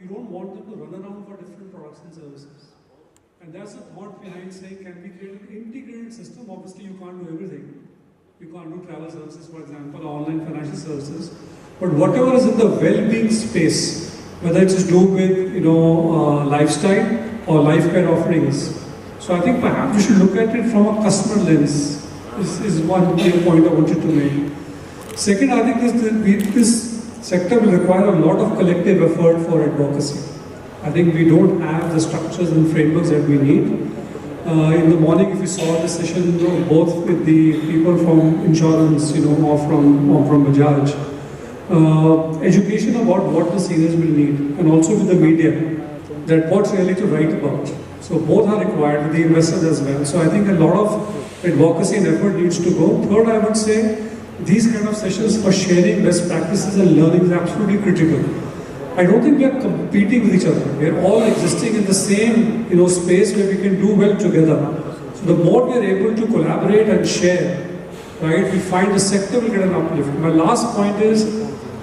You don't want them to run around for different products and services. And that's the thought behind saying, can we create an integrated system? Obviously, you can't do everything. You can't do travel services, for example, or online financial services. But whatever is in the well-being space, whether it's to do with lifestyle or life care offerings. So I think perhaps you should look at it from a customer lens. This is one clear point I wanted to make. Second, I think this sector will require a lot of collective effort for advocacy. I think we don't have the structures and frameworks that we need. In the morning, if you saw the session, both with the people from insurance, or from Bajaj, education about what the seniors will need, and also with the media, that what's really to write about. So both are required, with the investors as well. So I think a lot of advocacy and effort needs to go. Third, I would say, these kind of sessions for sharing best practices and learning is absolutely critical. I don't think we are competing with each other. We are all existing in the same space where we can do well together. So the more we are able to collaborate and share, right, we find the sector will get an uplift. My last point is,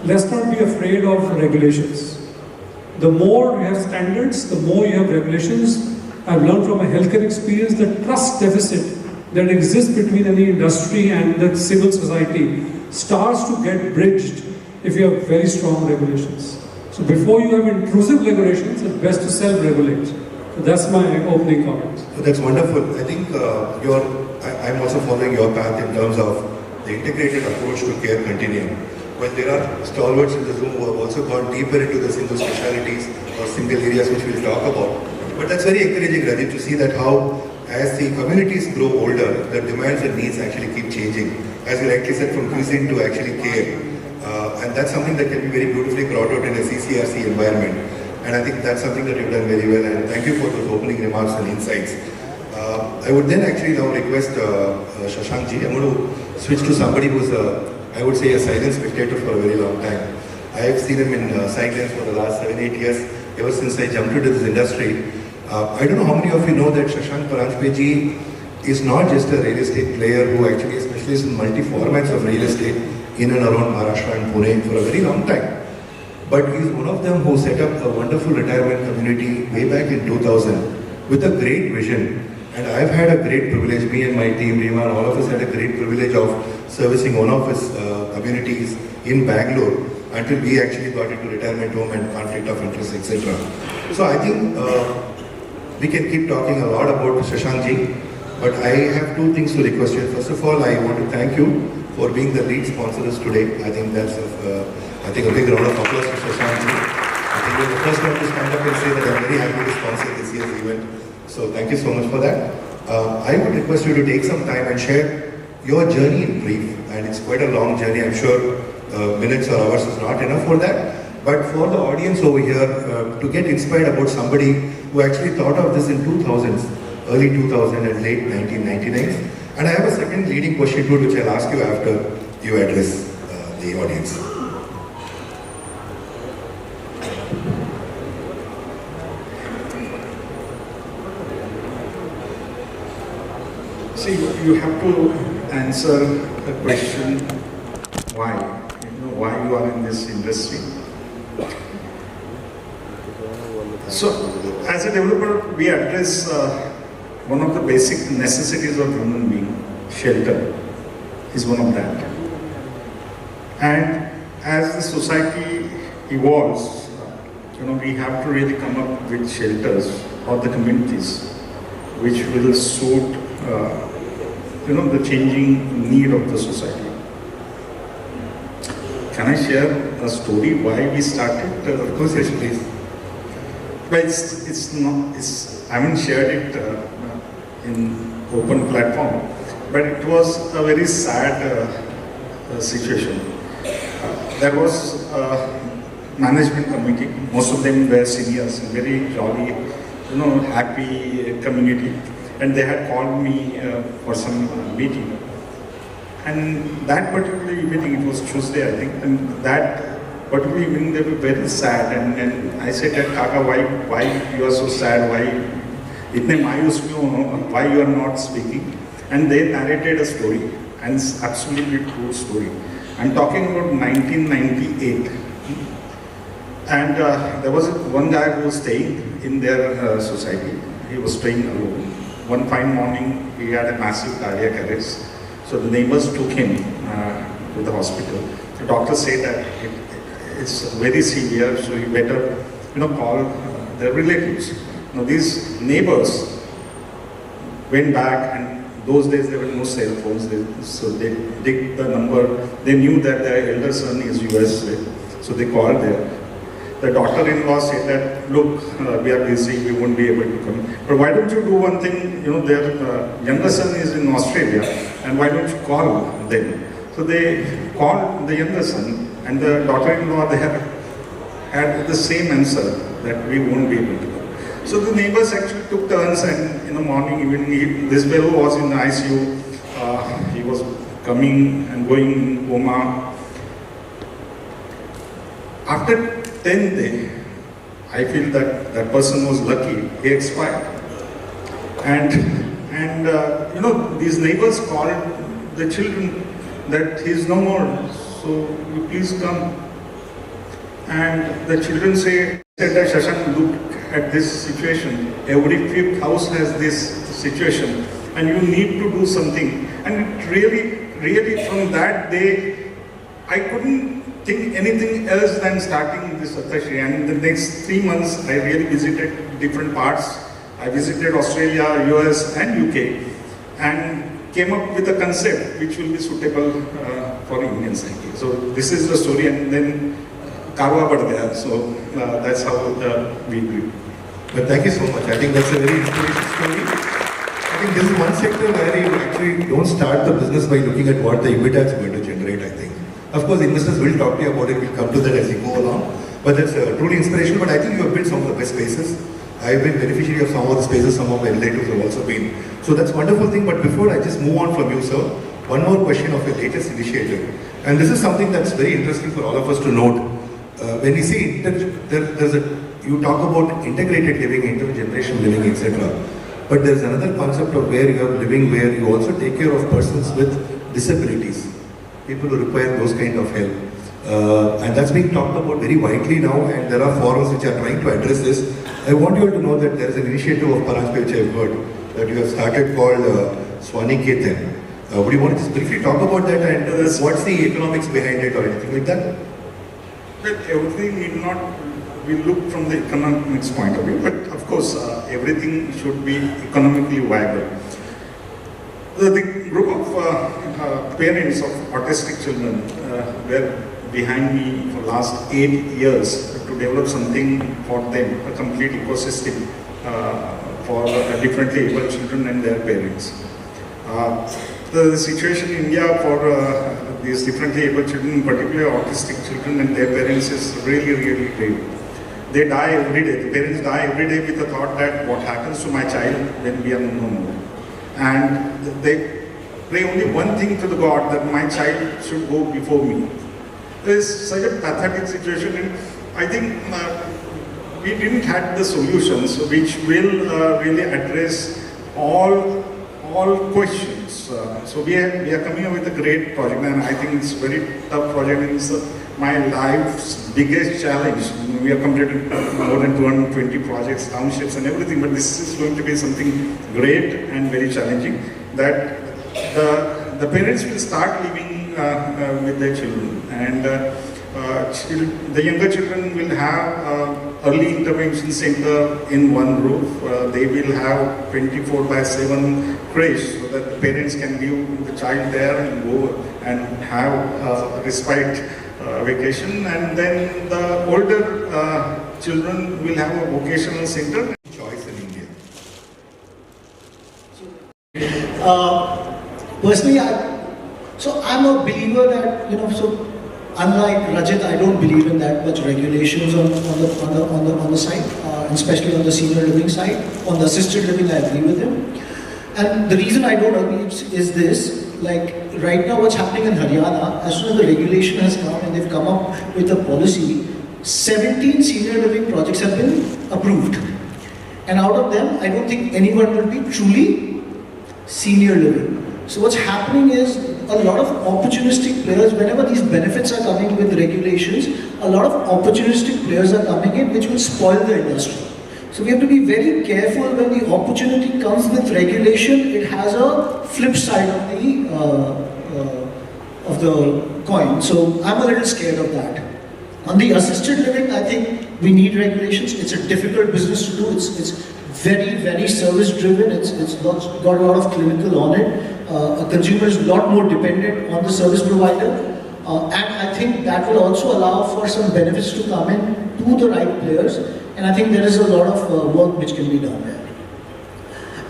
let's not be afraid of regulations. The more you have standards, the more you have regulations. I've learned from a healthcare experience that trust deficit that exists between any industry and the civil society starts to get bridged if you have very strong regulations. So before you have intrusive regulations, it's best to self-regulate. So that's my opening comment. So that's wonderful. I think I'm also following your path in terms of the integrated approach to care continuum. Well, there are stalwarts in the room who have also gone deeper into the single specialities or single areas which we'll talk about. But that's very encouraging, Rajiv, to see that how, as the communities grow older, the demands and needs actually keep changing. As you rightly said, from cuisine to actually care. And that's something that can be very beautifully brought out in a CCRC environment. And I think that's something that you've done very well. And thank you for those opening remarks and insights. I would then actually now request Shashank ji. I'm going to switch to somebody who's, I would say, a silent spectator for a very long time. I have seen him in sidelines for the last 7-8 years, ever since I jumped into this industry. I don't know how many of you know that Shashank Paranjpe ji is not just a real estate player who actually specializes in multi-formats of real estate in and around Maharashtra and Pune for a very long time. But he is one of them who set up a wonderful retirement community way back in 2000 with a great vision. And I've had a great privilege, me and my team, Rima, all of us had a great privilege of servicing one of his communities in Bangalore until we actually got into retirement home and conflict of interest, etc. So I think we can keep talking a lot about Shashank ji, but I have two things to request you. First of all, I want to thank you for being the lead sponsors today. I think that's a big round of applause to Shashank ji. I think you're the first one to stand up and say that I'm very happy to sponsor this year's event. So thank you so much for that. I would request you to take some time and share your journey in brief. And it's quite a long journey. I'm sure minutes or hours is not enough for that. But for the audience over here, to get inspired about somebody who actually thought of this in 2000s, early 2000 and late 1999s. And I have a second leading question too, which I'll ask you after you address the audience. See, you have to answer the question, why? Why you are in this industry. So, as a developer, we address one of the basic necessities of human being, shelter, is one of that. And as the society evolves, we have to really come up with shelters for the communities which will suit the changing need of the society. Can I share a story why we started? Of course, yes, please. But I haven't shared it in open platform, but it was a very sad situation. There was a management committee, most of them were seniors, very jolly, happy community, and they had called me for some meeting. And that particular evening, it was Tuesday, I think, and that particular evening they were very sad. And I said, Kaka, why you are so sad? Why you are not speaking? And they narrated a story, and it's absolutely true story. I'm talking about 1998. And there was one guy who was staying in their society. He was staying alone. One fine morning, he had a massive cardiac arrest. So the neighbors took him to the hospital. The doctor said that it's very severe, so you better, call their relatives. Now these neighbors went back, and those days there were no cell phones, so they dig the number. They knew that their elder son is US, so they called there. The daughter-in-law said that, look, we are busy, we won't be able to come. But why don't you do one thing, their younger son is in Australia, and why don't you call them? So they called the younger son, and the daughter-in-law, they had the same answer, that we won't be able to come. So the neighbors actually took turns, and in the morning, even this fellow was in the ICU, he was coming and going in coma. After 10th day, I feel that that person was lucky, he expired. And these neighbors called the children that he is no more, so you please come. And the children said that Shashank, look at this situation. Every fifth house has this situation, and you need to do something. And it really from that day, I couldn't think anything else than starting this Sattashri. And in the next 3 months, I really visited different parts. I visited Australia, US and UK, and came up with a concept which will be suitable for Indian psyche. So this is the story, and then Karwa Bad Gaya. So that's how we grew. But thank you so much. I think that's a very inspirational story. I think this is one sector where you actually don't start the business by looking at what the EBITDA is going to generate, I think. Of course, investors will talk to you about it, we'll come to that as you go along. But that's truly inspirational. But I think you have built some of the best spaces. I have been beneficiary of some of the spaces, some of my relatives have also been. So that's a wonderful thing. But before I just move on from you, sir, one more question of your latest initiative. And this is something that's very interesting for all of us to note. When we see, you talk about integrated living, intergenerational living, etc. But there's another concept of where you are living, where you also take care of persons with disabilities, people who require those kind of help. And that's being talked about very widely now, and there are forums which are trying to address this. I want you all to know that there is an initiative of Paranjpe which I have heard, that you have started called Swaniketan. Would you want to just briefly talk about that, and what's the economics behind it or anything like that? Well, everything need not be looked from the economics point of view, but of course everything should be economically viable. The group of parents of autistic children were behind me for last 8 years to develop something for them, a complete ecosystem for differently able children and their parents. The situation in India for these differently able children, particularly autistic children and their parents, is really grave. They die every day. The parents die every day with the thought that what happens to my child when we are no more. And they pray only one thing to the God, that my child should go before me. It is such a pathetic situation, and I think we didn't have the solutions which will really address all questions. So we are coming up with a great project, and I think it's a very tough project, and it's my life's biggest challenge. We have completed more than 220 projects, townships and everything, but this is going to be something great and very challenging, that the parents will start living with their children, and the younger children will have early intervention center in one roof. They will have 24/7 creche, so that the parents can leave the child there and go and have respite vacation, and then the older children will have a vocational center. Choice in India. Personally, I'm a believer that, unlike Rajat, I don't believe in that much regulations on the side, especially on the senior living side. On the assisted living, I agree with him. And the reason I don't agree is this: like right now, what's happening in Haryana, as soon as the regulation has come and they've come up with a policy, 17 senior living projects have been approved. And out of them, I don't think anyone will be truly senior living. So what's happening is a lot of opportunistic players, whenever these benefits are coming with regulations, a lot of opportunistic players are coming in which will spoil the industry. So we have to be very careful when the opportunity comes with regulation. It has a flip side of the coin. So I'm a little scared of that. On the assisted living, I think we need regulations. It's a difficult business to do. It's very, very service driven. It's got a lot of clinical on it. A consumer is a lot more dependent on the service provider. And I think that will also allow for some benefits to come in to the right players. And I think there is a lot of work which can be done there.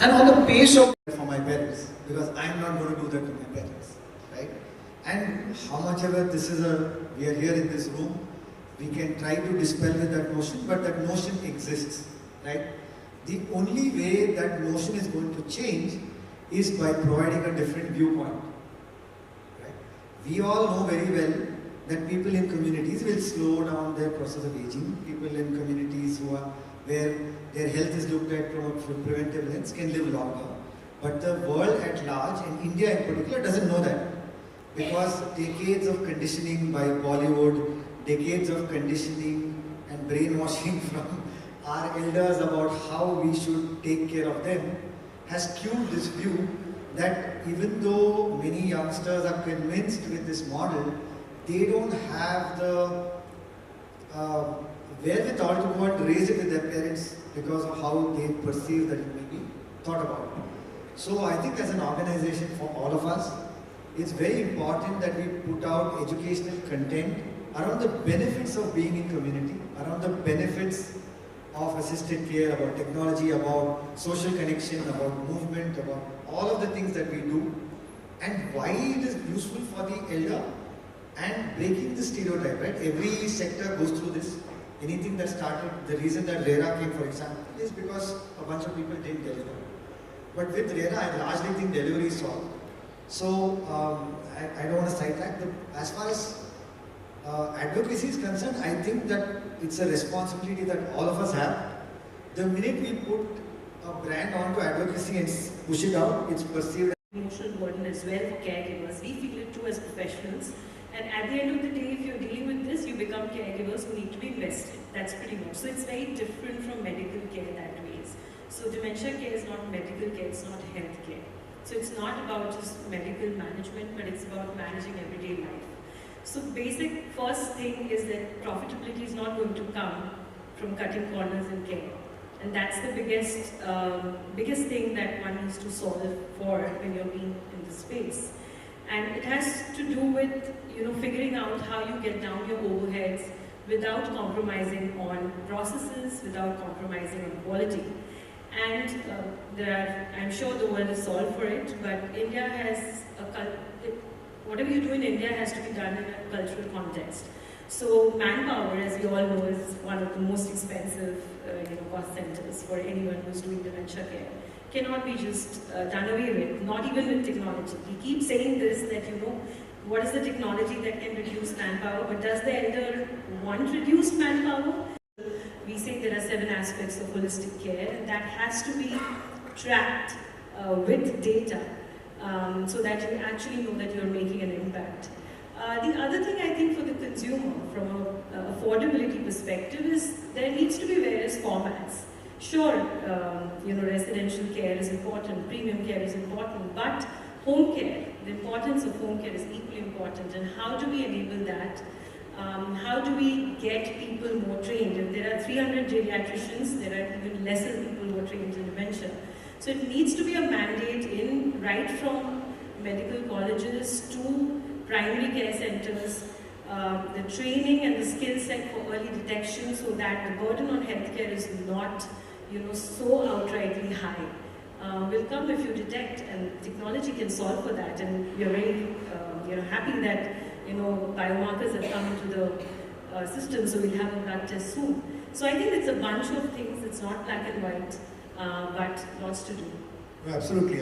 And on the pace of for my parents, because I'm not going to do that to my parents, right? And how much ever we are here in this room, we can try to dispel with that notion, but that notion exists, right? The only way that notion is going to change is by providing a different viewpoint, right? We all know very well that people in communities will slow down their process of aging. People in communities where their health is looked at from a preventive lens can live longer. But the world at large, and India in particular, doesn't know that. Because decades of conditioning by Bollywood, decades of conditioning and brainwashing from our elders about how we should take care of them has cued this view that even though many youngsters are convinced with this model, they don't have the wherewithal to go and raise it with their parents because of how they perceive that it may be thought about. So I think as an organization for all of us, it's very important that we put out educational content around the benefits of being in community, around the benefits of assisted care, about technology, about social connection, about movement, about all of the things that we do, and why it is useful for the elder, and breaking the stereotype, right? Every sector goes through this. Anything that started, the reason that RERA came, for example, is because a bunch of people didn't deliver. But with RERA, I largely think delivery is solved. So, I don't want to sidetrack. As far as advocacy is concerned, I think that it's a responsibility that all of us have. The minute we put a brand onto advocacy and push it out, it's perceived emotional burden as well for caregivers. We feel it too as professionals. And at the end of the day, if you're dealing with this, you become caregivers who need to be invested. That's pretty much. So it's very different from medical care that way. So dementia care is not medical care, it's not health care. So it's not about just medical management, but it's about managing everyday life. So basic first thing is that profitability is not going to come from cutting corners in care. And that's the biggest thing that one needs to solve for when you're being in this space. And it has to do with, figuring out how you get down your overheads without compromising on processes, without compromising on quality. And I'm sure the world is solved for it, but India has whatever you do in India has to be done in a cultural context. So manpower, as we all know, is one of the most expensive cost centers for anyone who's doing dementia care. Cannot be just done away with, not even with technology. We keep saying this, that what is the technology that can reduce manpower, but does the elder want reduced manpower? We say there are 7 aspects of holistic care, and that has to be tracked with data so that you actually know that you're making an impact. The other thing I think for the consumer, from an affordability perspective, is there needs to be various formats. Sure, residential care is important, premium care is important, but home care, the importance of home care is equally important. And how do we enable that? How do we get people more trained? If there are 300 geriatricians, there are even lesser people who are trained in dementia. So it needs to be a mandate right from medical colleges to primary care centers, the training and the skill set for early detection, so that the burden on healthcare is not so outrightly high. Will come if you detect, and technology can solve for that. And we are very happy that biomarkers have come into the system, so we'll have a blood test soon. So I think it's a bunch of things. It's not black and white, but lots to do. Absolutely.